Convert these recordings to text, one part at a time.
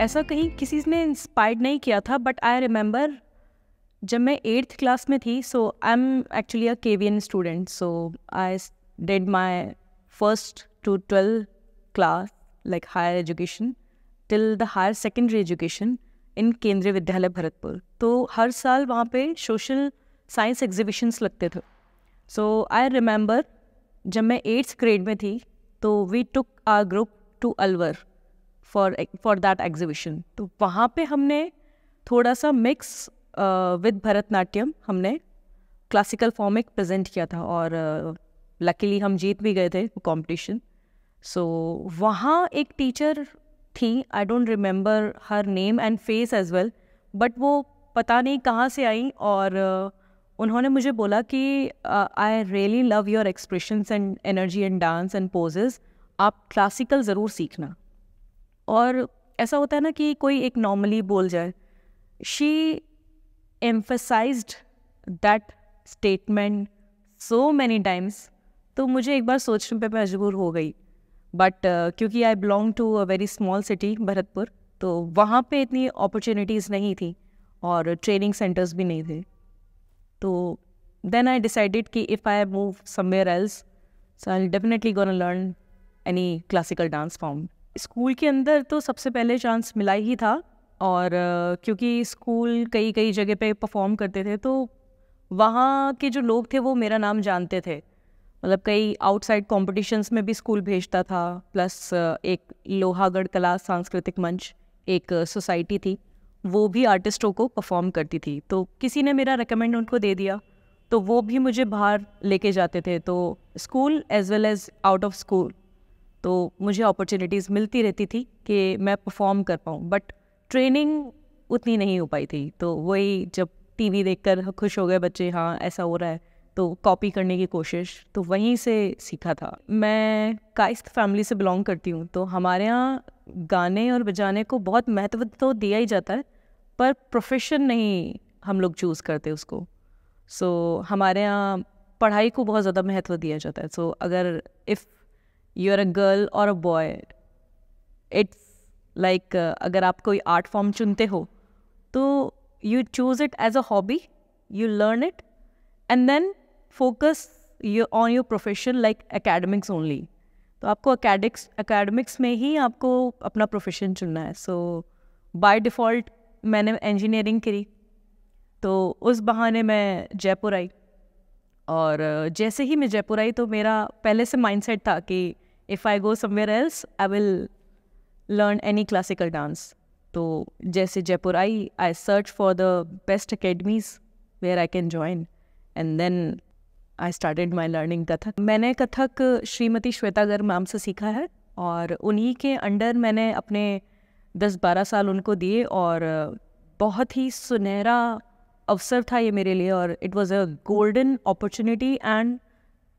ऐसा कहीं किसी ने इंस्पायर्ड नहीं किया था, बट आई रिमेंबर जब मैं 8th क्लास में थी, so I am actually a KVN student, so I did my first to 12th class like higher education till the higher secondary education in Kendriya Vidyalaya Bharatpur. तो हर साल वहाँ पे सोशल साइंस एग्जीबिशंस लगते थे। सो आई रिमेंबर जब मैं 8th ग्रेड में थी, तो we took our group to Alwar for that exhibition. तो वहाँ पे हमने थोड़ा सा मिक्स विद भरतनाट्यम हमने क्लासिकल फॉर्म एक प्रेजेंट किया था, और लकीली हम जीत भी गए थे कॉम्पिटिशन। सो वहाँ एक टीचर थी, I don't remember her name and face as well, but वो पता नहीं कहाँ से आई, और उन्होंने मुझे बोला कि I really love your expressions and energy and dance and poses, आप क्लासिकल ज़रूर सीखना। और ऐसा होता है ना कि कोई एक नॉर्मली बोल जाए, she emphasised that statement so many times, तो मुझे एक बार सोचने पे मजबूर हो गई। बट क्योंकि I belong to a very small city Bharatpur, तो वहाँ पे इतनी अपॉर्चुनिटीज़ नहीं थी और ट्रेनिंग सेंटर्स भी नहीं थे। तो देन आई डिसाइडेड कि if I move somewhere else, so I definitely gonna learn any classical dance form. School के अंदर तो सबसे पहले चांस मिला ही था, और क्योंकि स्कूल कई कई जगह पे परफॉर्म करते थे, तो वहाँ के जो लोग थे वो मेरा नाम जानते थे। मतलब कई आउटसाइड कॉम्पिटिशन्स में भी स्कूल भेजता था, प्लस एक लोहागढ़ कला सांस्कृतिक मंच एक सोसाइटी थी, वो भी आर्टिस्टों को परफॉर्म करती थी। तो किसी ने मेरा रिकमेंड उनको दे दिया, तो वो भी मुझे बाहर लेके जाते थे। तो school as well as out of school तो मुझे अपॉर्चुनिटीज़ मिलती रहती थी कि मैं परफॉर्म कर पाऊँ, बट ट्रेनिंग उतनी नहीं हो पाई थी। तो वही जब टीवी देखकर खुश हो गए बच्चे, हाँ ऐसा हो रहा है, तो कॉपी करने की कोशिश, तो वहीं से सीखा था। मैं काइस्त फैमिली से बिलोंग करती हूँ, तो हमारे यहाँ गाने और बजाने को बहुत महत्व तो दिया ही जाता है, पर प्रोफेशन नहीं हम लोग चूज़ करते उसको। सो हमारे यहाँ पढ़ाई को बहुत ज़्यादा महत्व दिया जाता है। सो अगर if you are a girl और अ बॉय, इट्स लाइक अगर आप कोई आर्ट फॉर्म चुनते हो, तो you choose it as a hobby, you learn it and then focus on your profession like academics only. तो आपको एकेडमिक्स में ही आपको अपना प्रोफेशन चुनना है। सो बाय डिफ़ॉल्ट मैंने इंजीनियरिंग करी, तो उस बहाने मैं जयपुर आई, और जैसे ही मैं जयपुर आई तो मेरा पहले से माइंडसेट था कि if I go somewhere else I will learn any classical dance. तो जैसे जयपुर आई, I search for the best academies where I can join, and then I started my learning Kathak. मैंने कथक श्रीमती श्वेता गर्ग मैम से सीखा है, और उन्हीं के अंडर मैंने अपने 10-12 साल उनको दिए, और बहुत ही सुनहरा अवसर था ये मेरे लिए, और it was a golden opportunity and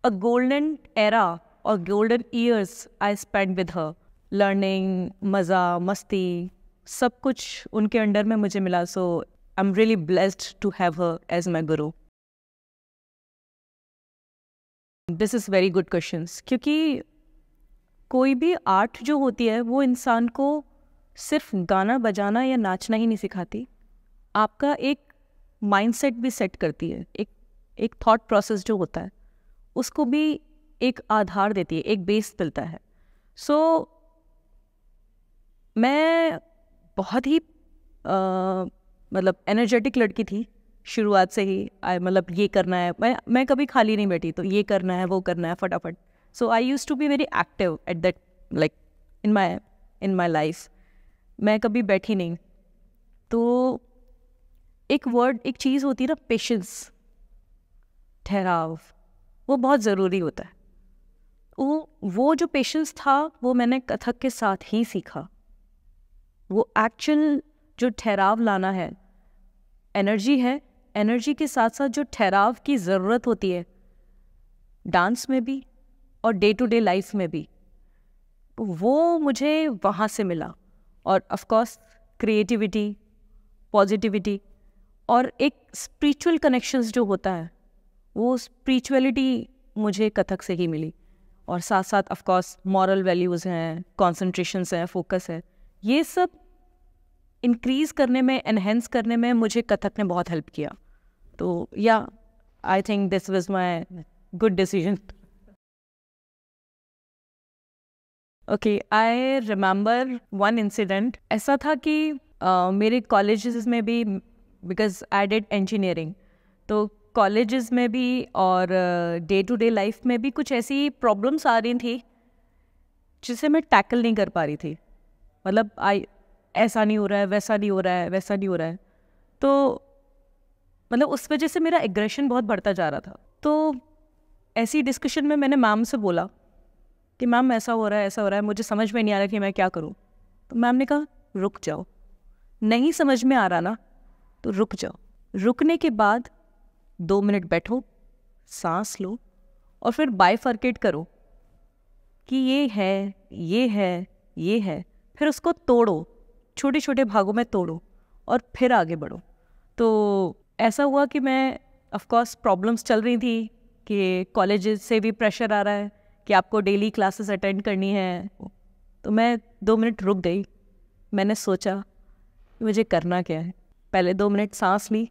a golden era और golden years I spend with her. Learning, मज़ा, मस्ती, सब कुछ उनके अंडर में मुझे मिला। So I am really blessed to have her as my guru. This is very good questions, क्योंकि कोई भी आर्ट जो होती है वो इंसान को सिर्फ गाना बजाना या नाचना ही नहीं सिखाती, आपका एक माइंडसेट भी सेट करती है। एक थॉट प्रोसेस जो होता है उसको भी एक आधार देती है, एक बेस मिलता है। सो मैं बहुत ही मतलब एनर्जेटिक लड़की थी शुरुआत से ही। मतलब ये करना है, मैं कभी खाली नहीं बैठी, तो ये करना है, वो करना है फटाफट। So I use to be very active at that, like in my life. मैं कभी बैठी नहीं। तो एक चीज़ होती है ना, पेशेंस, ठहराव, वो बहुत ज़रूरी होता है। वो जो पेशेंस था वो मैंने कथक के साथ ही सीखा। वो एक्चुअल जो ठहराव लाना है, एनर्जी है, एनर्जी के साथ साथ जो ठहराव की ज़रूरत होती है डांस में भी और डे टू डे लाइफ में भी, वो मुझे वहाँ से मिला। और ऑफ कोर्स क्रिएटिविटी, पॉजिटिविटी और एक स्पिरिचुअल कनेक्शंस जो होता है, वो स्पिरिचुअलिटी मुझे कथक से ही मिली। और साथ साथ ऑफ कोर्स मॉरल वैल्यूज़ हैं, कॉन्सेंट्रेशंस हैं, फोकस है, ये सब इंक्रीज़ करने में, एनहेंस करने में मुझे कथक ने बहुत हेल्प किया. तो या I think this was my good decision. Okay, I remember one incident. ऐसा था कि मेरे कॉलेजेस में भी, बिकॉज आई डिड इंजीनियरिंग, तो कॉलेजेस में भी और डे टू डे लाइफ में भी कुछ ऐसी प्रॉब्लम्स आ रही थी जिसे मैं टैकल नहीं कर पा रही थी. मतलब ऐसा नहीं हो रहा है, वैसा नहीं हो रहा है, वैसा नहीं हो रहा है. तो मतलब उस वजह से मेरा एग्रेशन बहुत बढ़ता जा रहा था. तो ऐसी डिस्कशन में मैंने मैम से बोला कि मैम ऐसा हो रहा है, ऐसा हो रहा है, मुझे समझ में नहीं आ रहा कि मैं क्या करूं. तो मैम ने कहा रुक जाओ, नहीं समझ में आ रहा ना तो रुक जाओ. रुकने के बाद 2 मिनट बैठो, सांस लो और फिर बाइफर्केट करो कि ये है, ये है, ये है. फिर उसको तोड़ो, छोटे छोटे भागों में तोड़ो और फिर आगे बढ़ो. तो ऐसा हुआ कि मैं, ऑफ कोर्स प्रॉब्लम्स चल रही थी कि कॉलेज से भी प्रेशर आ रहा है कि आपको डेली क्लासेस अटेंड करनी है. तो मैं 2 मिनट रुक गई. मैंने सोचा कि मुझे करना क्या है. पहले 2 मिनट सांस ली.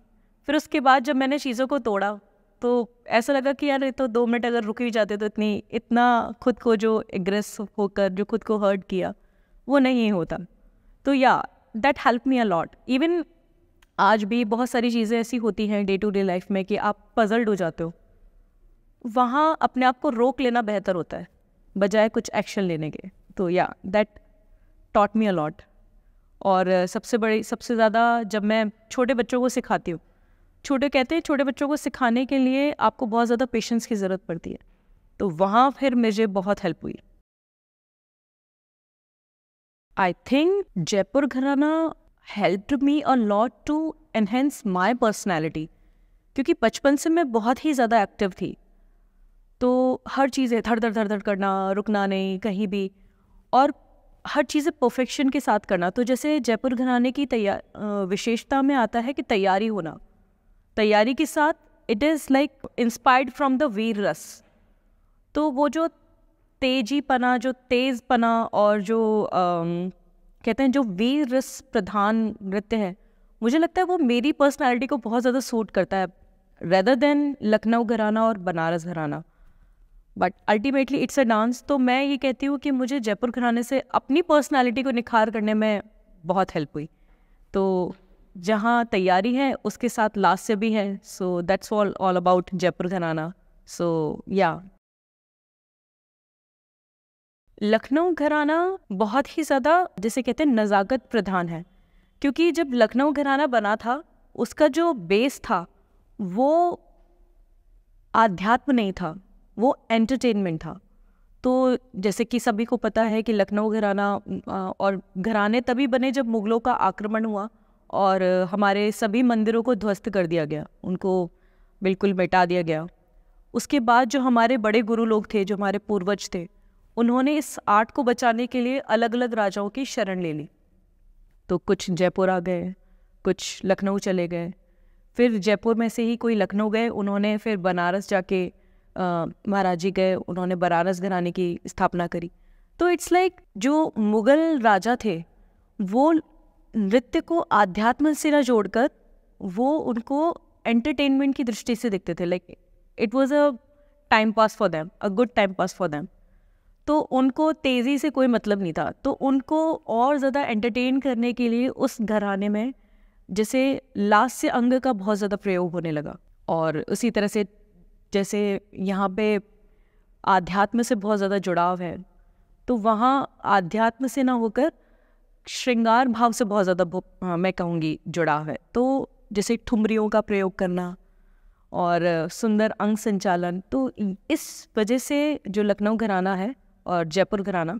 फिर उसके बाद जब मैंने चीज़ों को तोड़ा तो ऐसा लगा कि यार ये तो 2 मिनट अगर रुक भी जाते तो इतना खुद को जो एग्रेस होकर जो खुद को हर्ट किया वो नहीं होता. तो या that help me a lot. Even आज भी बहुत सारी चीज़ें ऐसी होती हैं डे टू डे लाइफ में कि आप पजल्ड हो जाते हो. वहाँ अपने आप को रोक लेना बेहतर होता है बजाय कुछ एक्शन लेने के. तो या that taught me a lot. और सबसे ज़्यादा जब मैं छोटे बच्चों को सिखाती हूँ, कहते हैं छोटे बच्चों को सिखाने के लिए आपको बहुत ज़्यादा पेशेंस की ज़रूरत पड़ती है. तो वहाँ फिर मुझे बहुत हेल्प हुई. आई think Jaipur gharana helped me a lot to enhance my personality, क्योंकि बचपन से मैं बहुत ही ज़्यादा एक्टिव थी. तो हर चीज़ें धड़ धड़ धड़ धड़ करना, रुकना नहीं कहीं भी, और हर चीज़ें परफेक्शन के साथ करना. तो जैसे जयपुर घराने की विशेषता में आता है कि तैयारी होना. तैयारी के साथ it is like inspired from the veer ras. तो वो जो तेजीपना, जो तेज़पना और जो कहते हैं जो वीर रस प्रधान नृत्य है, मुझे लगता है वो मेरी पर्सनालिटी को बहुत ज़्यादा सूट करता है रेदर देन लखनऊ घराना और बनारस घराना. But ultimately it's a dance. तो मैं ये कहती हूँ कि मुझे जयपुर घराने से अपनी पर्सनालिटी को निखार करने में बहुत हेल्प हुई. तो जहाँ तैयारी है उसके साथ लास्य भी है. So that's all about Jaipur घराना. सो या लखनऊ घराना बहुत ही ज़्यादा जिसे कहते हैं नज़ाकत प्रधान है, क्योंकि जब लखनऊ घराना बना था उसका जो बेस था वो आध्यात्म नहीं था, वो एंटरटेनमेंट था. तो जैसे कि सभी को पता है कि लखनऊ घराना और घराने तभी बने जब मुग़लों का आक्रमण हुआ और हमारे सभी मंदिरों को ध्वस्त कर दिया गया, उनको बिल्कुल मिटा दिया गया. उसके बाद जो हमारे बड़े गुरु लोग थे, जो हमारे पूर्वज थे, उन्होंने इस आर्ट को बचाने के लिए अलग अलग राजाओं की शरण ले ली. तो कुछ जयपुर आ गए, कुछ लखनऊ चले गए, फिर जयपुर में से ही कोई लखनऊ गए, उन्होंने फिर बनारस जाके महाराज जी गए, उन्होंने बनारस घराने की स्थापना करी. तो इट्स लाइक जो मुग़ल राजा थे वो नृत्य को आध्यात्म से न जोड़कर वो उनको एंटरटेनमेंट की दृष्टि से देखते थे. Like it was a time pass for them, a good time pass for them. तो उनको तेज़ी से कोई मतलब नहीं था. तो उनको और ज़्यादा एंटरटेन करने के लिए उस घराने में जैसे लास्य अंग का बहुत ज़्यादा प्रयोग होने लगा. और उसी तरह से जैसे यहाँ पे आध्यात्म से बहुत ज़्यादा जुड़ाव है, तो वहाँ आध्यात्म से ना होकर श्रृंगार भाव से बहुत ज़्यादा मैं कहूँगी जुड़ाव है. तो जैसे ठुमरियों का प्रयोग करना और सुंदर अंग संचालन. तो इस वजह से जो लखनऊ घराना है और जयपुर घराना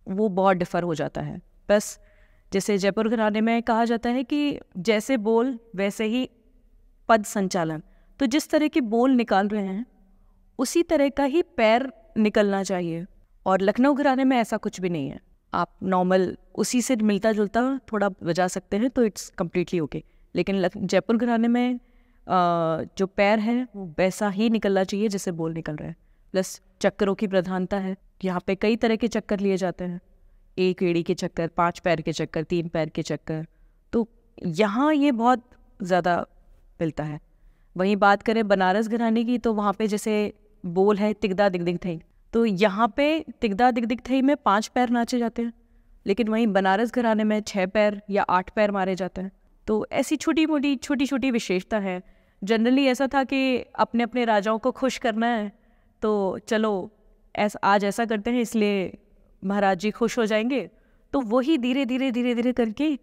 वो बहुत डिफ़र हो जाता है. बस जैसे जयपुर घराने में कहा जाता है कि जैसे बोल वैसे ही पद संचालन. तो जिस तरह की बोल निकाल रहे हैं उसी तरह का ही पैर निकलना चाहिए. और लखनऊ घराने में ऐसा कुछ भी नहीं है. आप नॉर्मल उसी से मिलता जुलता थोड़ा बजा सकते हैं तो इट्स कम्प्लीटली ओके. लेकिन जयपुर घराने में जो पैर है वो वैसा ही निकलना चाहिए जैसे बोल निकल रहा है. प्लस चक्करों की प्रधानता है. यहाँ पे कई तरह के चक्कर लिए जाते हैं. 1 एड़ी के चक्कर, 5 पैर के चक्कर, 3 पैर के चक्कर, यहाँ ये बहुत ज़्यादा मिलता है। वहीं बात करें बनारस घराने की, तो वहाँ पे जैसे बोल है तिगदा दिग दिग थई, तो यहाँ पे तिगदा दिग दिग थई में 5 पैर नाचे जाते हैं, लेकिन वहीं बनारस घराने में 6 पैर या 8 पैर मारे जाते हैं। तो ऐसी छोटी छोटी विशेषता है। जनरली ऐसा था कि अपने अपने राजाओं को खुश करना है, तो चलो आज ऐसा करते हैं, इसलिए महाराज जी खुश हो जाएंगे। तो वही धीरे धीरे करके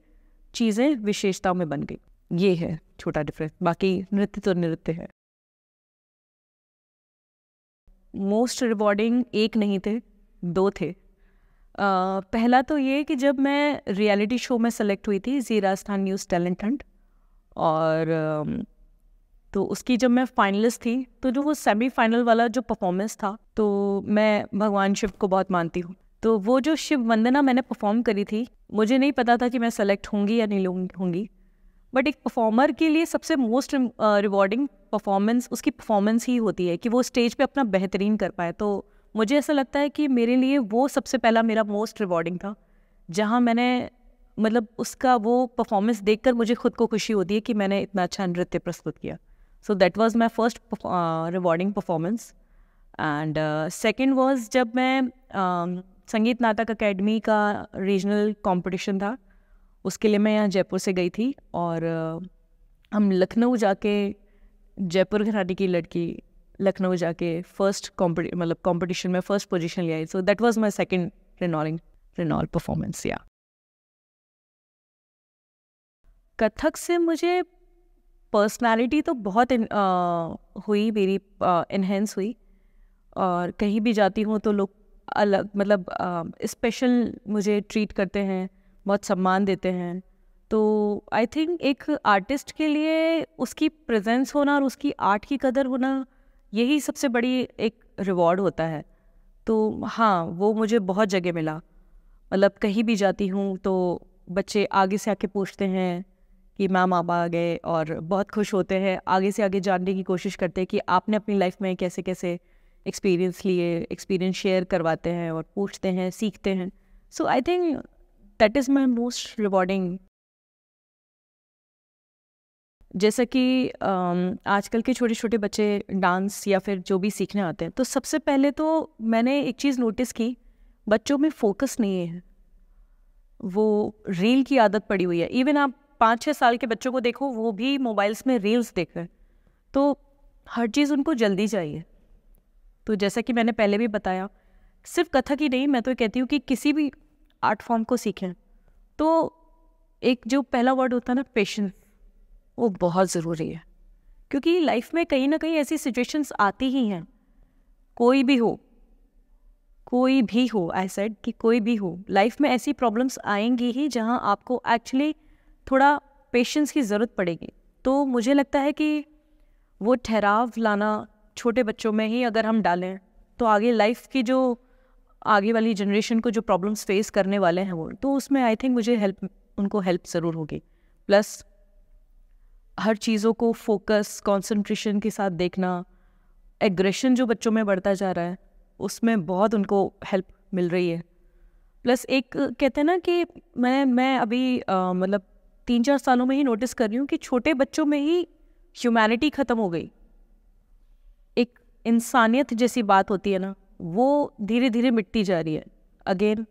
चीज़ें विशेषताओं में बन गई। ये है छोटा डिफरेंस, बाकी नृत्य तो नृत्य है। मोस्ट रिवॉर्डिंग एक नहीं थे, 2 थे। पहला तो ये कि जब मैं रियलिटी शो में सेलेक्ट हुई थी, जी राजस्थान न्यूज़ टैलेंट हंट, और तो उसकी जब मैं फाइनलिस्ट थी, तो जो वो सेमीफाइनल वाला जो परफॉर्मेंस था, तो मैं भगवान शिव को बहुत मानती हूँ, तो वो जो शिव वंदना मैंने परफॉर्म करी थी, मुझे नहीं पता था कि मैं सेलेक्ट होंगी या नहीं होंगी, बट एक परफॉर्मर के लिए सबसे मोस्ट रिवॉर्डिंग परफॉर्मेंस उसकी परफॉर्मेंस ही होती है, कि वो स्टेज पे अपना बेहतरीन कर पाए। तो मुझे ऐसा लगता है कि मेरे लिए वो सबसे पहला मेरा मोस्ट रिवॉर्डिंग था, जहाँ मैंने मतलब उसका वो परफॉर्मेंस देखकर मुझे खुद को खुशी होती है कि मैंने इतना अच्छा नृत्य प्रस्तुत किया। सो that was my first rewarding performance. And second was जब मैं संगीत नाटक अकेडमी का रीजनल कंपटीशन था, उसके लिए मैं यहाँ जयपुर से गई थी, और हम लखनऊ जाके, जयपुर घराने की लड़की लखनऊ जाके फर्स्ट कंपटीशन में फर्स्ट पोजीशन ले आई। So that was my second renowned performance. या कथक से मुझे पर्सनालिटी तो बहुत हुई मेरी, इन्हेंस हुई, और कहीं भी जाती हूँ तो लोग अलग मतलब स्पेशल मुझे ट्रीट करते हैं, बहुत सम्मान देते हैं। तो आई थिंक एक आर्टिस्ट के लिए उसकी प्रेजेंस होना और उसकी आर्ट की कदर होना, यही सबसे बड़ी एक रिवॉर्ड होता है। तो हाँ, वो मुझे बहुत जगह मिला। मतलब कहीं भी जाती हूँ तो बच्चे आगे से आके पूछते हैं कि मैम आप आ गए, और बहुत खुश होते हैं, आगे से आगे जानने की कोशिश करते हैं कि आपने अपनी लाइफ में कैसे कैसे एक्सपीरियंस लिए, एक्सपीरियंस शेयर करवाते हैं और पूछते हैं, सीखते हैं। So I think that is my most rewarding. जैसा कि आजकल के छोटे छोटे बच्चे डांस या फिर जो भी सीखने आते हैं, तो सबसे पहले तो मैंने एक चीज़ नोटिस की, बच्चों में फोकस नहीं है, वो रील की आदत पड़ी हुई है। इवन आप 5-6 साल के बच्चों को देखो, वो भी मोबाइल्स में रील्स देख रहे हैं, तो हर चीज़ उनको जल्दी चाहिए। तो जैसा कि मैंने पहले भी बताया, सिर्फ कथक ही नहीं, मैं तो कहती हूँ कि किसी भी आर्ट फॉर्म को सीखें तो एक जो पहला वर्ड होता है ना, पेशेंस, वो बहुत ज़रूरी है। क्योंकि लाइफ में कहीं ना कहीं ऐसी सिचुएशंस आती ही हैं, कोई भी हो, आई सेड कि कोई भी हो, लाइफ में ऐसी प्रॉब्लम्स आएंगी ही जहां आपको एक्चुअली थोड़ा पेशेंस की ज़रूरत पड़ेगी। तो मुझे लगता है कि वो ठहराव लाना छोटे बच्चों में ही अगर हम डालें, तो आगे लाइफ की जो आगे वाली जनरेशन को जो प्रॉब्लम्स फेस करने वाले हैं वो, तो उसमें आई थिंक मुझे उनको हेल्प ज़रूर होगी। प्लस हर चीज़ों को फोकस, कंसंट्रेशन के साथ देखना, एग्रेशन जो बच्चों में बढ़ता जा रहा है, उसमें बहुत उनको हेल्प मिल रही है। प्लस एक कहते हैं ना कि मैं अभी मतलब 3-4 सालों में ही नोटिस कर रही हूँ कि छोटे बच्चों में ही ह्यूमैनिटी ख़त्म हो गई। एक इंसानियत जैसी बात होती है ना, वो धीरे धीरे मिटती जा रही है। अगेन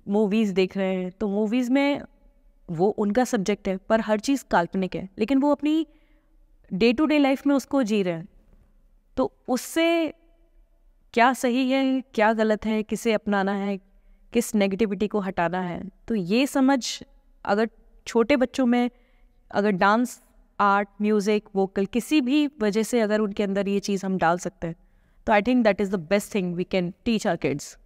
मूवीज़ देख रहे हैं, तो मूवीज़ में वो उनका सब्जेक्ट है, पर हर चीज़ काल्पनिक है, लेकिन वो अपनी डे टू डे लाइफ में उसको जी रहे हैं। तो उससे क्या सही है, क्या गलत है, किसे अपनाना है, किस नेगेटिविटी को हटाना है, तो ये समझ अगर छोटे बच्चों में अगर डांस, आर्ट, म्यूज़िक, वोकल, किसी भी वजह से अगर उनके अंदर ये चीज़ हम डाल सकते हैं, तो I think that is the best thing we can teach our kids.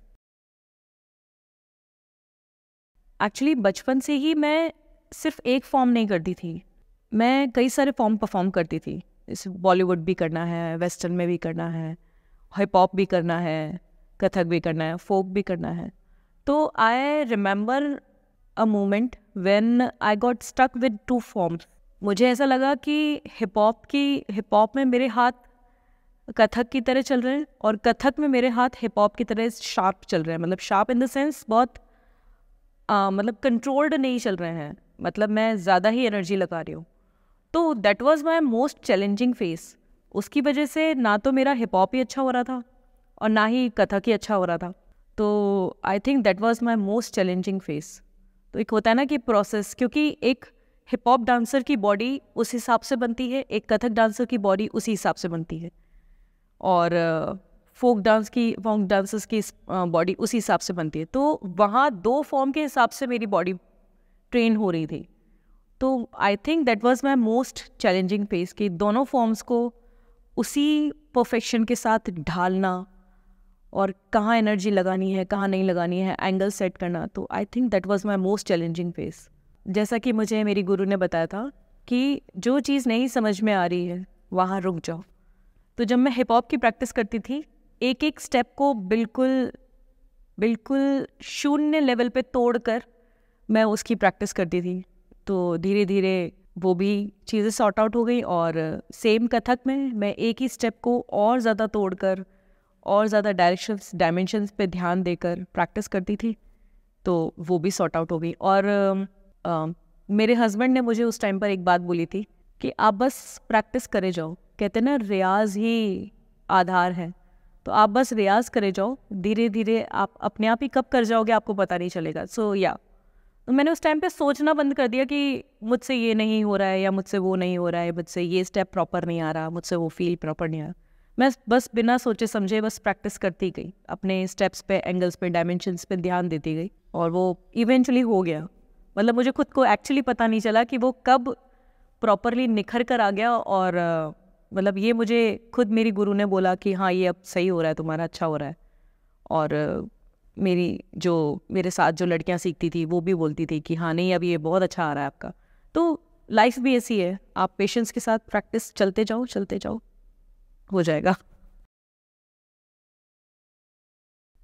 Actually बचपन से ही मैं सिर्फ एक फॉर्म नहीं करती थी, मैं कई सारे फॉर्म परफॉर्म करती थी। जैसे बॉलीवुड भी करना है, वेस्टर्न में भी करना है, हिप हॉप भी करना है, कथक भी करना है, फोक भी करना है। तो I remember a moment when I got stuck with 2 forms. मुझे ऐसा लगा कि हिप हॉप में मेरे हाथ कथक की तरह चल रहे हैं, और कथक में मेरे हाथ हिप हॉप की तरह शार्प चल रहे हैं। मतलब शार्प इन द सेंस बहुत मतलब कंट्रोल्ड नहीं चल रहे हैं, मतलब मैं ज़्यादा ही एनर्जी लगा रही हूँ। तो that was my most challenging face. उसकी वजह से ना तो मेरा हिप हॉप ही अच्छा हो रहा था और ना ही कथक ही अच्छा हो रहा था। तो I think that was my most challenging face. तो एक होता है ना कि प्रोसेस, क्योंकि एक हिप हॉप डांसर की बॉडी उस हिसाब से बनती है, एक कथक डांसर की बॉडी उसी हिसाब से बनती है, और फोक डांसर्स की बॉडी उसी हिसाब से बनती है। तो वहाँ 2 फॉर्म के हिसाब से मेरी बॉडी ट्रेन हो रही थी। तो I think that was my most challenging face कि दोनों फॉर्म्स को उसी परफेक्शन के साथ ढालना और कहाँ एनर्जी लगानी है, कहाँ नहीं लगानी है, एंगल सेट करना। तो I think that was my most challenging face. जैसा कि मुझे मेरी गुरु ने बताया था कि जो चीज़ नहीं समझ में आ रही है वहाँ रुक जाओ। तो जब मैं हिप हॉप की प्रैक्टिस करती थी, एक एक स्टेप को बिल्कुल बिल्कुल शून्य लेवल पे तोड़कर मैं उसकी प्रैक्टिस करती थी। तो धीरे धीरे वो भी चीज़ें सॉर्ट आउट हो गई, और सेम कथक में मैं एक ही स्टेप को और ज़्यादा तोड़कर और ज़्यादा डायमेंशंस पे ध्यान देकर प्रैक्टिस करती थी, तो वो भी सॉर्ट आउट हो गई। और मेरे हस्बैंड ने मुझे उस टाइम पर एक बात बोली थी कि आप बस प्रैक्टिस करे जाओ, कहते ना रियाज ही आधार है, तो आप बस रियाज करे जाओ, धीरे धीरे आप अपने आप ही कब कर जाओगे आपको पता नहीं चलेगा। सो तो मैंने उस टाइम पे सोचना बंद कर दिया कि मुझसे ये नहीं हो रहा है या मुझसे वो नहीं हो रहा है, मुझसे ये स्टेप प्रॉपर नहीं आ रहा, मुझसे वो फील प्रॉपर नहीं आ रहा। मैं बस बिना सोचे समझे बस प्रैक्टिस करती गई, अपने स्टेप्स पे, एंगल्स पे, डायमेंशंस पे ध्यान देती गई, और वो इवेंचुअली हो गया। मतलब मुझे खुद को एक्चुअली पता नहीं चला कि वो कब प्रॉपरली निखर कर आ गया। और मतलब ये मुझे खुद मेरी गुरु ने बोला कि हाँ ये अब सही हो रहा है, तुम्हारा अच्छा हो रहा है। और मेरे साथ जो लड़कियां सीखती थी वो भी बोलती थी कि हाँ नहीं अब ये बहुत अच्छा आ रहा है आपका। तो लाइफ भी ऐसी है, आप पेशेंस के साथ प्रैक्टिस चलते जाओ, हो जाएगा।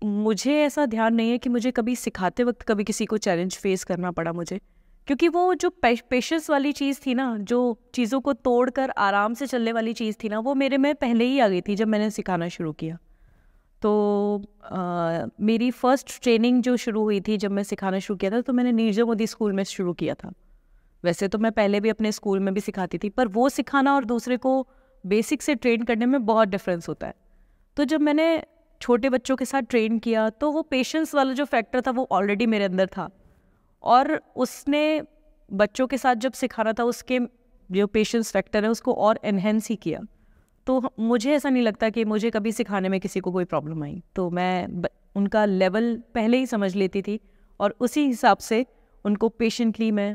मुझे ऐसा ध्यान नहीं है कि मुझे कभी सिखाते वक्त कभी किसी को चैलेंज फेस करना पड़ा मुझे, क्योंकि वो जो पेशेंस वाली चीज़ थी ना, जो चीज़ों को तोड़कर आराम से चलने वाली चीज़ थी ना, वो मेरे में पहले ही आ गई थी जब मैंने सिखाना शुरू किया। तो मेरी फर्स्ट ट्रेनिंग जो शुरू हुई थी जब मैं सिखाना शुरू किया था, तो मैंने नीरजा मोदी स्कूल में शुरू किया था। वैसे तो मैं पहले भी अपने स्कूल में भी सिखाती थी, पर वो सिखाना और दूसरे को बेसिक से ट्रेन करने में बहुत डिफरेंस होता है। तो जब मैंने छोटे बच्चों के साथ ट्रेन किया, तो वो पेशेंस वाला जो फैक्टर था वो ऑलरेडी मेरे अंदर था, और उसने बच्चों के साथ जब सिखाना था उसके जो पेशेंस फैक्टर है उसको और एनहेंस ही किया। तो मुझे ऐसा नहीं लगता कि मुझे कभी सिखाने में किसी को कोई प्रॉब्लम आई। तो मैं उनका लेवल पहले ही समझ लेती थी और उसी हिसाब से उनको पेशेंटली मैं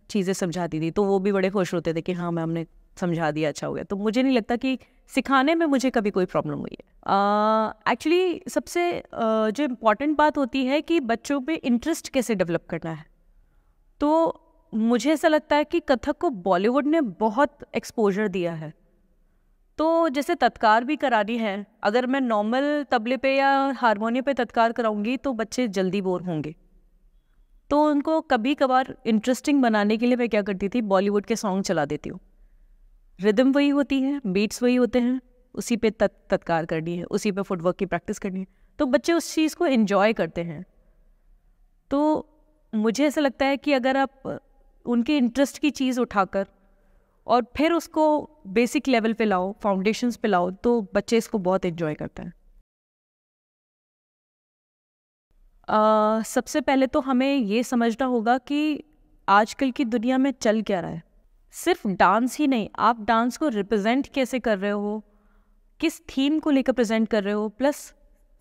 चीज़ें समझाती थी, तो वो भी बड़े खुश होते थे कि हाँ मैम ने समझा दिया, अच्छा हो गया। तो मुझे नहीं लगता कि सिखाने में मुझे कभी कोई प्रॉब्लम हुई है। एक्चुअली सबसे जो इम्पॉर्टेंट बात होती है कि बच्चों पे इंटरेस्ट कैसे डेवलप करना है। तो मुझे ऐसा लगता है कि कथक को बॉलीवुड ने बहुत एक्सपोजर दिया है। तो जैसे तत्कार भी करानी है, अगर मैं नॉर्मल तबले पे या हारमोनियम पे तत्कार कराऊंगी तो बच्चे जल्दी बोर होंगे। तो उनको कभी कभार इंटरेस्टिंग बनाने के लिए मैं क्या करती थी, बॉलीवुड के सॉन्ग चला देती हूँ। रिदम वही होती है, बीट्स वही होते हैं, उसी पे तत्कार करनी है, उसी पे फुटवर्क की प्रैक्टिस करनी है, तो बच्चे उस चीज़ को एंजॉय करते हैं। तो मुझे ऐसा लगता है कि अगर आप उनके इंटरेस्ट की चीज़ उठाकर और फिर उसको बेसिक लेवल पे लाओ, फाउंडेशंस पे लाओ, तो बच्चे इसको बहुत एंजॉय करते हैं। सबसे पहले तो हमें ये समझना होगा कि आजकल की दुनिया में चल क्या रहा है। सिर्फ डांस ही नहीं, आप डांस को रिप्रेजेंट कैसे कर रहे हो, किस थीम को लेकर प्रेजेंट कर रहे हो, प्लस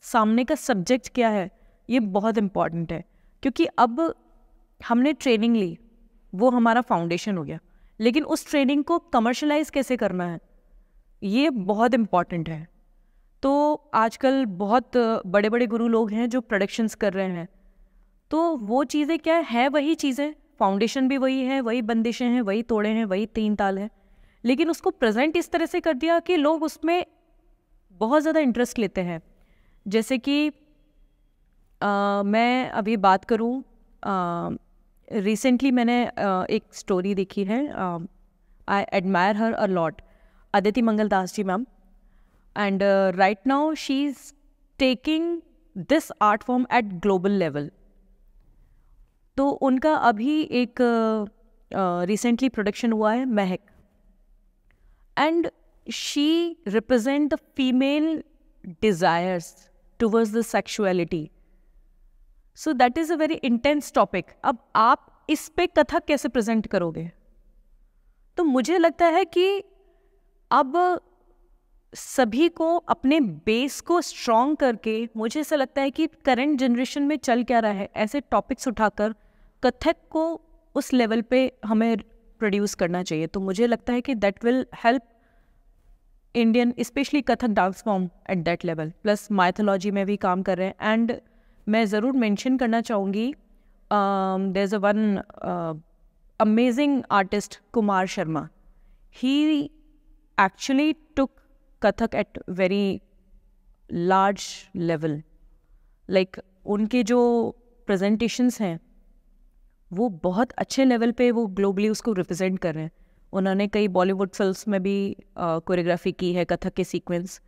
सामने का सब्जेक्ट क्या है, ये बहुत इम्पॉर्टेंट है। क्योंकि अब हमने ट्रेनिंग ली, वो हमारा फाउंडेशन हो गया, लेकिन उस ट्रेनिंग को कमर्शलाइज कैसे करना है, ये बहुत इम्पॉर्टेंट है। तो आजकल बहुत बड़े बड़े गुरु लोग हैं जो प्रोडक्शंस कर रहे हैं, तो वो चीज़ें क्या है, वही चीज़ें, फाउंडेशन भी वही है, वही बंदिशें हैं, वही तोड़े हैं, वही 3 ताल है, लेकिन उसको प्रेजेंट इस तरह से कर दिया कि लोग उसमें बहुत ज़्यादा इंटरेस्ट लेते हैं। जैसे कि मैं अभी बात करूँ, रिसेंटली मैंने एक स्टोरी देखी है, I admire her a lot, Aditi Mangal Das ji ma'am, and right now she is taking this art form at global level. तो उनका अभी एक रिसेंटली प्रोडक्शन हुआ है Mahak, and she represent the female desires towards the sexuality. So that is a very intense topic. अब आप इस पे कथक कैसे प्रेजेंट करोगे? तो मुझे लगता है कि अब सभी को अपने बेस को स्ट्रॉन्ग करके, मुझे ऐसा लगता है कि करंट जनरेशन में चल क्या रहा है, ऐसे टॉपिक्स उठाकर कथक को उस लेवल पे हमें प्रोड्यूस करना चाहिए. तो मुझे लगता है कि that will help Indian specially Kathak dance form at that level. Plus mythology में भी काम कर रहे हैं. एंड मैं ज़रूर मेंशन करना चाहूँगी, there is a one amazing artist Kumar Sharma. He actually took Kathak at very large level. Like उनके जो presentations हैं वो बहुत अच्छे लेवल पे वो ग्लोबली उसको रिप्रेजेंट कर रहे हैं. उन्होंने कई बॉलीवुड फिल्म्स में भी कोरियोग्राफी की है कथक के सीक्वेंस,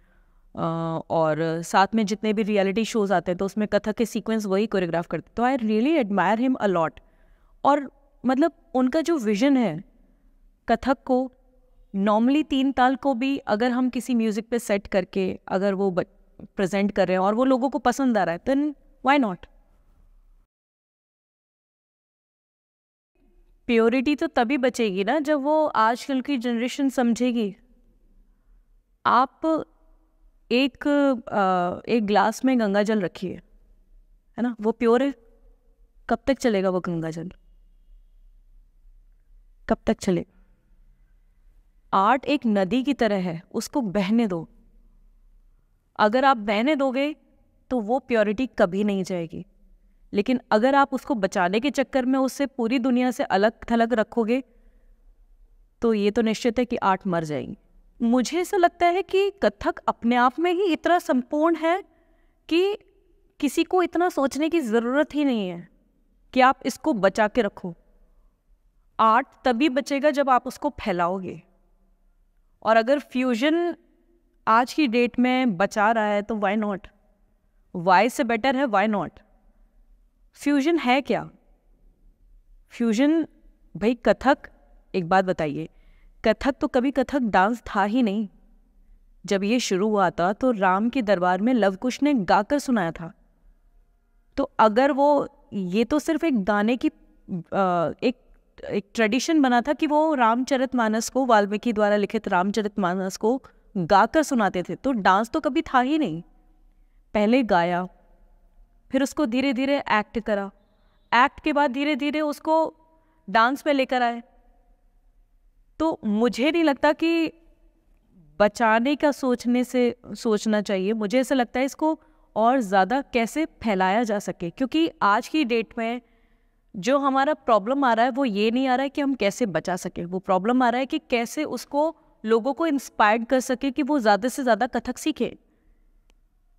और साथ में जितने भी रियलिटी शोज आते हैं तो उसमें कथक के सीक्वेंस वही कोरियोग्राफ करते. तो I really admire him a lot. और मतलब उनका जो विजन है कथक को, नॉर्मली 3 ताल को भी अगर हम किसी म्यूज़िक पे सेट करके अगर वो प्रेजेंट कर रहे हैं और वो लोगों को पसंद आ रहा है, देन व्हाई नॉट. प्योरिटी तो तभी बचेगी ना जब वो आजकल की जनरेशन समझेगी. आप एक ग्लास में गंगा जल रखिए, है ना, वो प्योर है. कब तक चलेगा वो गंगा जल? कब तक चलेगा? आर्ट एक नदी की तरह है, उसको बहने दो. अगर आप बहने दोगे तो वो प्योरिटी कभी नहीं जाएगी. लेकिन अगर आप उसको बचाने के चक्कर में उससे पूरी दुनिया से अलग थलग रखोगे तो ये तो निश्चित है कि आर्ट मर जाएगी. मुझे ऐसा लगता है कि कथक अपने आप में ही इतना संपूर्ण है कि किसी को इतना सोचने की ज़रूरत ही नहीं है कि आप इसको बचा के रखो. आर्ट तभी बचेगा जब आप उसको फैलाओगे. और अगर फ्यूजन आज की डेट में बचा रहा है तो व्हाई नॉट. वाई से बेटर है व्हाई नॉट. फ्यूजन है क्या? फ्यूजन भाई कथक, एक बात बताइए, कथक तो कभी कथक डांस था ही नहीं. जब ये शुरू हुआ था तो राम के दरबार में लव कुश ने गाकर सुनाया था. तो अगर वो, ये तो सिर्फ एक गाने की एक ट्रेडिशन बना था कि वो रामचरितमानस को, वाल्मीकि द्वारा लिखित रामचरितमानस को गाकर सुनाते थे. तो डांस तो कभी था ही नहीं. पहले गाया, फिर उसको धीरे धीरे एक्ट करा, एक्ट के बाद धीरे धीरे उसको डांस पे लेकर आए. तो मुझे नहीं लगता कि बचाने का सोचना चाहिए. मुझे ऐसा लगता है इसको और ज़्यादा कैसे फैलाया जा सके. क्योंकि आज की डेट में जो हमारा प्रॉब्लम आ रहा है वो ये नहीं आ रहा है कि हम कैसे बचा सकें. वो प्रॉब्लम आ रहा है कि कैसे उसको लोगों को इंस्पायर कर सके कि वो ज़्यादा से ज़्यादा कथक सीखें.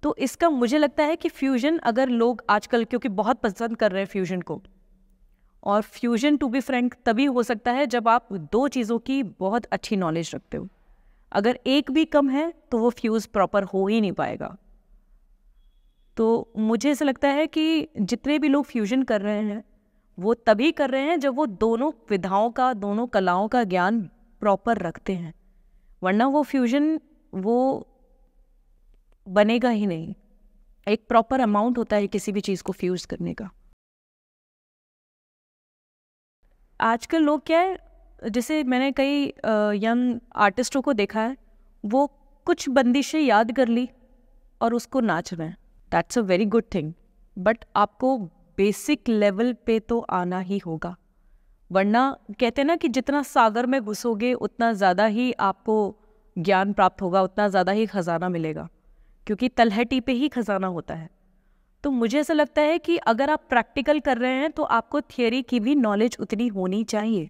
तो इसका मुझे लगता है कि फ्यूजन, अगर लोग आजकल क्योंकि बहुत पसंद कर रहे हैं फ्यूजन को, और फ्यूजन टू बी फ्रैंक तभी हो सकता है जब आप 2 चीज़ों की बहुत अच्छी नॉलेज रखते हो. अगर एक भी कम है तो वो फ्यूज़ प्रॉपर हो ही नहीं पाएगा. तो मुझे ऐसा लगता है कि जितने भी लोग फ्यूजन कर रहे हैं वो तभी कर रहे हैं जब वो दोनों विधाओं का, दोनों कलाओं का ज्ञान प्रॉपर रखते हैं. वरना वो फ्यूजन वो बनेगा ही नहीं. एक प्रॉपर अमाउंट होता है किसी भी चीज़ को फ्यूज करने का. आजकल लोग क्या है, जैसे मैंने कई यंग आर्टिस्टों को देखा है, वो कुछ बंदिशें याद कर ली और उसको नाच रहे हैं. That's a very good thing. But आपको बेसिक लेवल पे तो आना ही होगा. वरना कहते हैं ना कि जितना सागर में घुसोगे उतना ज़्यादा ही आपको ज्ञान प्राप्त होगा, उतना ज़्यादा ही खजाना मिलेगा. क्योंकि तलहटी पे ही खजाना होता है. तो मुझे ऐसा लगता है कि अगर आप प्रैक्टिकल कर रहे हैं तो आपको थियोरी की भी नॉलेज उतनी होनी चाहिए,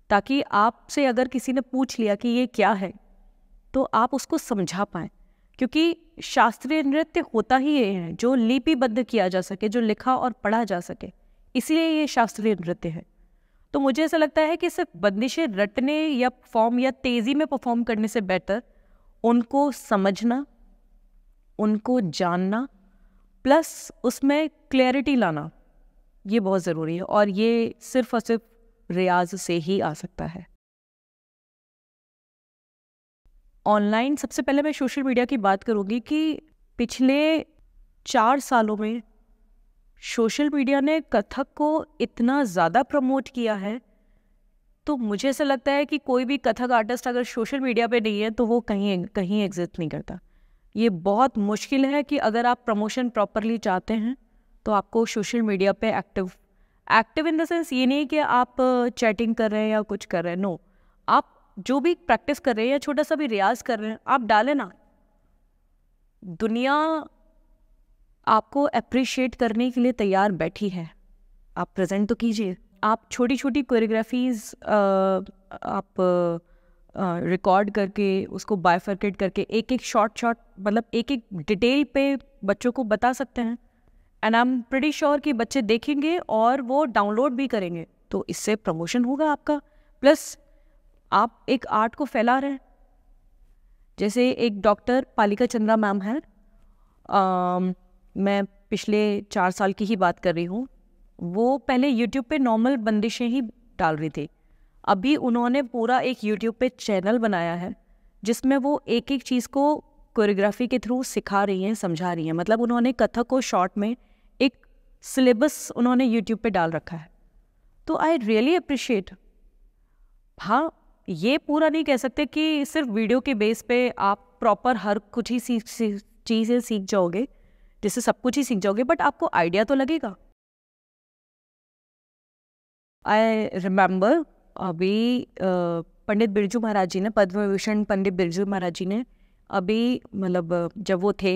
ताकि आपसे अगर किसी ने पूछ लिया कि ये क्या है तो आप उसको समझा पाएँ. क्योंकि शास्त्रीय नृत्य होता ही ये है जो लिपिबद्ध किया जा सके, जो लिखा और पढ़ा जा सके, इसीलिए ये शास्त्रीय नृत्य है. तो मुझे ऐसा लगता है कि सिर्फ बंदिशें रटने या परफॉर्म या तेज़ी में परफॉर्म करने से बेहतर उनको समझना, उनको जानना, प्लस उसमें क्लैरिटी लाना, ये बहुत ज़रूरी है. और ये सिर्फ और सिर्फ रियाज से ही आ सकता है। ऑनलाइन सबसे पहले मैं सोशल मीडिया की बात करूँगी कि पिछले 4 सालों में सोशल मीडिया ने कथक को इतना ज़्यादा प्रमोट किया है, तो मुझे ऐसा लगता है कि कोई भी कथक आर्टिस्ट अगर सोशल मीडिया पे नहीं है तो वो कहीं एग्जिस्ट नहीं करता। ये बहुत मुश्किल है कि अगर आप प्रमोशन प्रॉपरली चाहते हैं तो आपको सोशल मीडिया पे एक्टिव इन द सेंस ये नहीं कि आप चैटिंग कर रहे हैं या कुछ कर रहे हैं, नो, आप जो भी प्रैक्टिस कर रहे हैं या छोटा सा भी रियाज कर रहे हैं आप डालें ना। दुनिया आपको अप्रिशिएट करने के लिए तैयार बैठी है, आप प्रेजेंट तो कीजिए। आप छोटी छोटी कोरियोग्राफीज आप रिकॉर्ड करके उसको बाइफरकेट करके एक एक शॉर्ट मतलब एक एक डिटेल पे बच्चों को बता सकते हैं, and I am pretty sure कि बच्चे देखेंगे और वो डाउनलोड भी करेंगे, तो इससे प्रमोशन होगा आपका, प्लस आप एक आर्ट को फैला रहे हैं। जैसे एक डॉक्टर पालिका चंद्रा मैम है, मैं पिछले 4 साल की ही बात कर रही हूँ, वो पहले यूट्यूब पे नॉर्मल बंदिशें ही डाल रही थी, अभी उन्होंने पूरा एक यूट्यूब पे चैनल बनाया है जिसमें वो एक एक चीज़ को कोरियोग्राफी के थ्रू सिखा रही हैं, समझा रही हैं। मतलब उन्होंने कथक को शॉर्ट में एक सिलेबस उन्होंने यूट्यूब पे डाल रखा है, तो आई रियली अप्रिशिएट। हाँ, ये पूरा नहीं कह सकते कि सिर्फ वीडियो के बेस पे आप प्रॉपर हर कुछ ही चीज़ें सीख जाओगे, जिससे सब कुछ ही सीख जाओगे, बट आपको आइडिया तो लगेगा। आई रिमेम्बर अभी पंडित बिरजू महाराज जी ने, पद्म विभूषण पंडित बिरजू महाराज जी ने अभी मतलब जब वो थे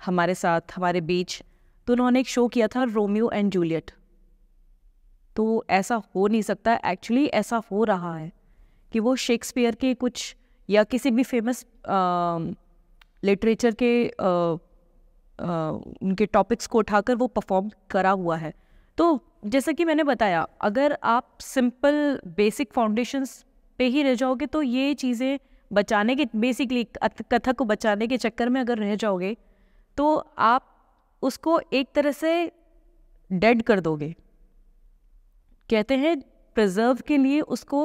हमारे साथ हमारे बीच, तो उन्होंने एक शो किया था रोमियो एंड जूलियट। तो ऐसा हो नहीं सकता, एक्चुअली ऐसा हो रहा है कि वो शेक्सपियर के कुछ या किसी भी फेमस लिटरेचर के उनके टॉपिक्स को उठाकर वो परफॉर्म करा हुआ है। तो जैसा कि मैंने बताया, अगर आप सिंपल बेसिक फाउंडेशंस पे ही रह जाओगे तो ये चीज़ें बचाने के, बेसिकली कथक को बचाने के चक्कर में अगर रह जाओगे तो आप उसको एक तरह से डेड कर दोगे। कहते हैं प्रिजर्व के लिए उसको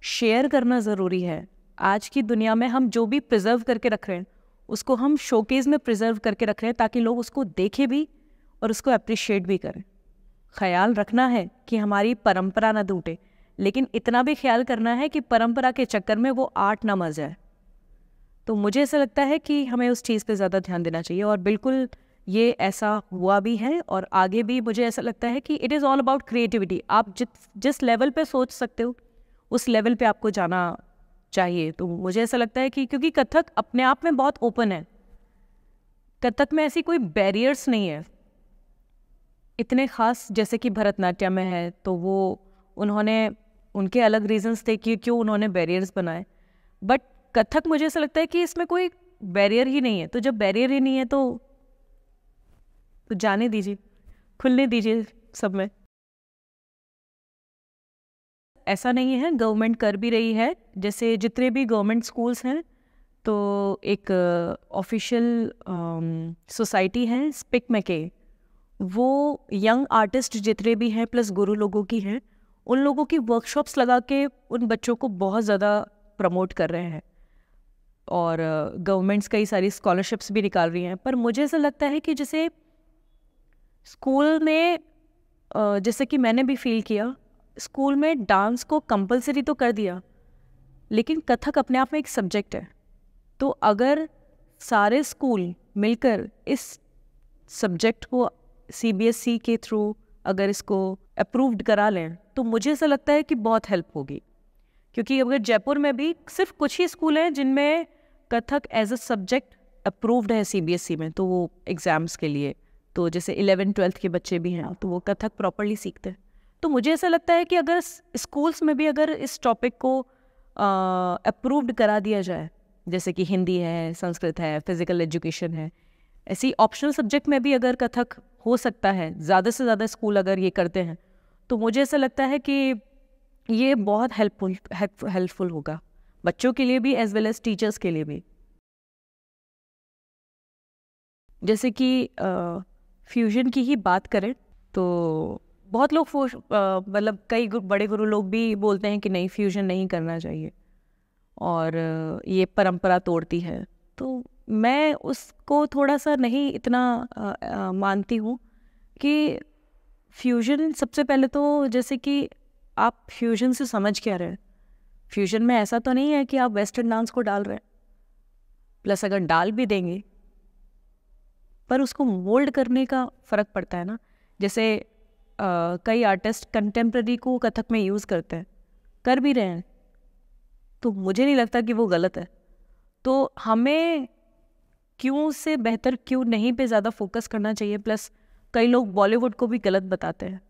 शेयर करना ज़रूरी है। आज की दुनिया में हम जो भी प्रिजर्व करके रख रहे हैं उसको हम शोकेस में प्रिजर्व करके रख रहे हैं ताकि लोग उसको देखें भी और उसको अप्रिशिएट भी करें। ख्याल रखना है कि हमारी परंपरा ना टूटे, लेकिन इतना भी ख्याल करना है कि परंपरा के चक्कर में वो आर्ट ना मर जाए। तो मुझे ऐसा लगता है कि हमें उस चीज़ पे ज़्यादा ध्यान देना चाहिए, और बिल्कुल ये ऐसा हुआ भी है और आगे भी मुझे ऐसा लगता है कि it is all about creativity. आप जिस लेवल पे सोच सकते हो उस लेवल पे आपको जाना चाहिए। तो मुझे ऐसा लगता है कि क्योंकि कथक अपने आप में बहुत ओपन है, कथक में ऐसी कोई बैरियर्स नहीं है इतने ख़ास जैसे कि भरतनाट्यम में है। तो वो उन्होंने उनके अलग रीजंस थे कि क्यों उन्होंने बैरियर्स बनाए, बट कथक मुझे ऐसा लगता है कि इसमें कोई बैरियर ही नहीं है। तो जब बैरियर ही नहीं है तो जाने दीजिए, खुलने दीजिए सब में। ऐसा नहीं है, गवर्नमेंट कर भी रही है। जैसे जितने भी गवर्नमेंट स्कूल्स हैं तो एक ऑफिशियल सोसाइटी है स्पिक मैके, वो यंग आर्टिस्ट जितने भी हैं प्लस गुरु लोगों की हैं, उन लोगों की वर्कशॉप्स लगा के उन बच्चों को बहुत ज़्यादा प्रमोट कर रहे हैं, और गवर्नमेंट्स कई सारी स्कॉलरशिप्स भी निकाल रही हैं। पर मुझे ऐसा लगता है कि जैसे स्कूल में जैसे कि मैंने भी फील किया, स्कूल में डांस को कंपलसरी तो कर दिया, लेकिन कथक अपने आप में एक सब्जेक्ट है। तो अगर सारे स्कूल मिलकर इस सब्जेक्ट को सीबीएसई के थ्रू अगर इसको अप्रूव्ड करा लें तो मुझे ऐसा लगता है कि बहुत हेल्प होगी। क्योंकि अगर जयपुर में भी सिर्फ कुछ ही स्कूल हैं जिनमें Kathak as a subject approved है सीबीएसई में, तो वो एग्ज़ाम्स के लिए, तो जैसे 11th-12th के बच्चे भी हैं तो वो कथक प्रॉपरली सीखते हैं। तो मुझे ऐसा लगता है कि अगर स्कूल्स में भी अगर इस टॉपिक को अप्रूव्ड करा दिया जाए, जैसे कि हिंदी है, संस्कृत है, फिजिकल एजुकेशन है, ऐसी ऑप्शनल सब्जेक्ट में भी अगर कथक हो सकता है, ज़्यादा से ज़्यादा स्कूल अगर ये करते हैं, तो मुझे ऐसा लगता है कि ये बहुत हेल्पफुल होगा बच्चों के लिए भी एज वेल एज टीचर्स के लिए भी। जैसे कि फ्यूजन की ही बात करें तो बहुत लोग मतलब कई बड़े गुरु लोग भी बोलते हैं कि नहीं, फ्यूजन नहीं करना चाहिए और ये परंपरा तोड़ती है। तो मैं उसको थोड़ा सा नहीं इतना मानती हूँ कि फ्यूजन, सबसे पहले तो जैसे कि आप फ्यूजन से समझ क्या रहे हैं। फ्यूजन में ऐसा तो नहीं है कि आप वेस्टर्न डांस को डाल रहे हैं, प्लस अगर डाल भी देंगे पर उसको मोल्ड करने का फ़र्क पड़ता है ना। जैसे कई आर्टिस्ट कंटेम्प्रेरी को कथक में यूज़ करते हैं, कर भी रहे हैं, तो मुझे नहीं लगता कि वो गलत है। तो हमें क्यों से बेहतर क्यों नहीं पे ज़्यादा फोकस करना चाहिए। प्लस कई लोग बॉलीवुड को भी गलत बताते हैं,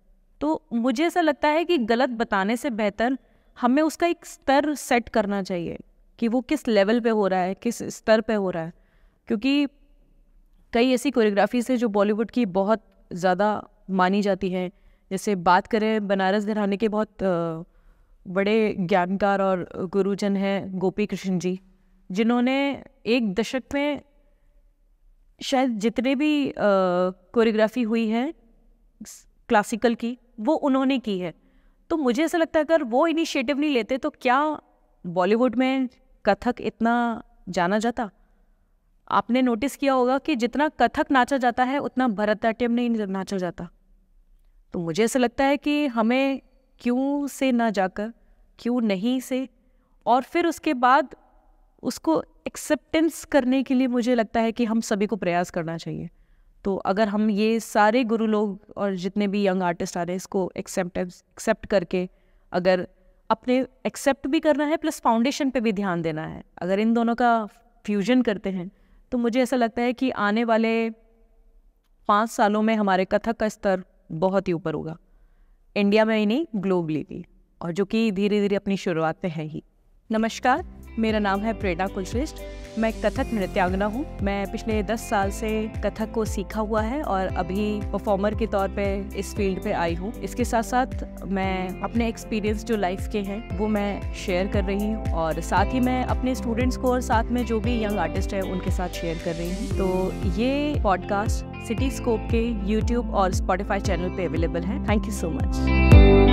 तो मुझे ऐसा लगता है कि गलत बताने से बेहतर हमें उसका एक स्तर सेट करना चाहिए कि वो किस लेवल पे हो रहा है, किस स्तर पे हो रहा है। क्योंकि कई ऐसी कोरियोग्राफीज है जो बॉलीवुड की बहुत ज़्यादा मानी जाती हैं। जैसे बात करें बनारस घराने के बहुत बड़े ज्ञानकार और गुरुजन हैं गोपी कृष्ण जी, जिन्होंने एक दशक में शायद जितने भी कोरियोग्राफी हुई है क्लासिकल की, वो उन्होंने की है। तो मुझे ऐसा लगता है अगर वो इनिशिएटिव नहीं लेते तो क्या बॉलीवुड में कथक इतना जाना जाता। आपने नोटिस किया होगा कि जितना कथक नाचा जाता है उतना भरतनाट्यम नहीं नाचा जाता। तो मुझे ऐसा लगता है कि हमें क्यों से ना जाकर क्यों नहीं से, और फिर उसके बाद उसको एक्सेप्टेंस करने के लिए मुझे लगता है कि हम सभी को प्रयास करना चाहिए। तो अगर हम ये सारे गुरु लोग और जितने भी यंग आर्टिस्ट आ रहे हैं इसको एक्सेप्ट करके, अगर अपने एक्सेप्ट भी करना है प्लस फाउंडेशन पे भी ध्यान देना है, अगर इन दोनों का फ्यूजन करते हैं तो मुझे ऐसा लगता है कि आने वाले 5 सालों में हमारे कथक का स्तर बहुत ही ऊपर होगा, इंडिया में ही नहीं ग्लोबली भी, और जो कि धीरे धीरे अपनी शुरुआत में है ही। नमस्कार, मेरा नाम है प्रेरणा कुलश्रेष्ठ। मैं कथक नृत्यांगना हूँ। मैं पिछले 10 साल से कथक को सीखा हुआ है और अभी परफॉर्मर के तौर पे इस फील्ड पे आई हूँ। इसके साथ साथ मैं अपने एक्सपीरियंस जो लाइफ के हैं वो मैं शेयर कर रही हूँ, और साथ ही मैं अपने स्टूडेंट्स को और साथ में जो भी यंग आर्टिस्ट है उनके साथ शेयर कर रही हूँ। तो ये पॉडकास्ट सिटी स्कोप के यूट्यूब और स्पॉटिफाई चैनल पे अवेलेबल है। Thank you so much.